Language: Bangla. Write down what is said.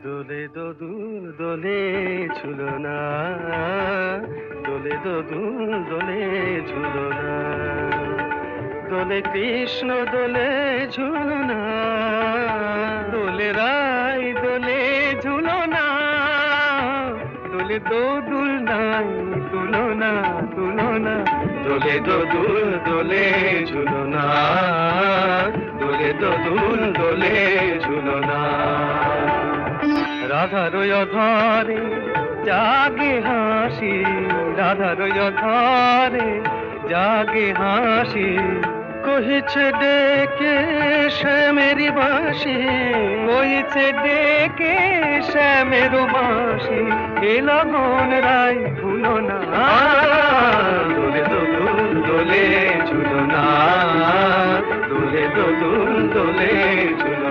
দোলে দোদুল দোলে ঝুলনা, দোলে দোদুল দোলে ঝুলনা, দোলে কৃষ্ণ দোলে ঝুলনা, দোলে রাই দোলে ঝুলনা, দোলে দোদুল নাই তুলনা তুলনা, দোলে দোদুল দোলে ঝুলনা, দোলে দোদুল দোলে ঝুলনা। রাধার ধরে জাগে হাসি, রাধার ধরে জাগে হাসি, কহিছে ডেকে শ্যামের বাঁশি, কহিছে ডেকে শ্যামের বাঁশি, এ লগন রাই ভুলো না, দোলে দোদুল দোলে ঝুলনা, দোলে দোদুল দোলে ঝুলনা।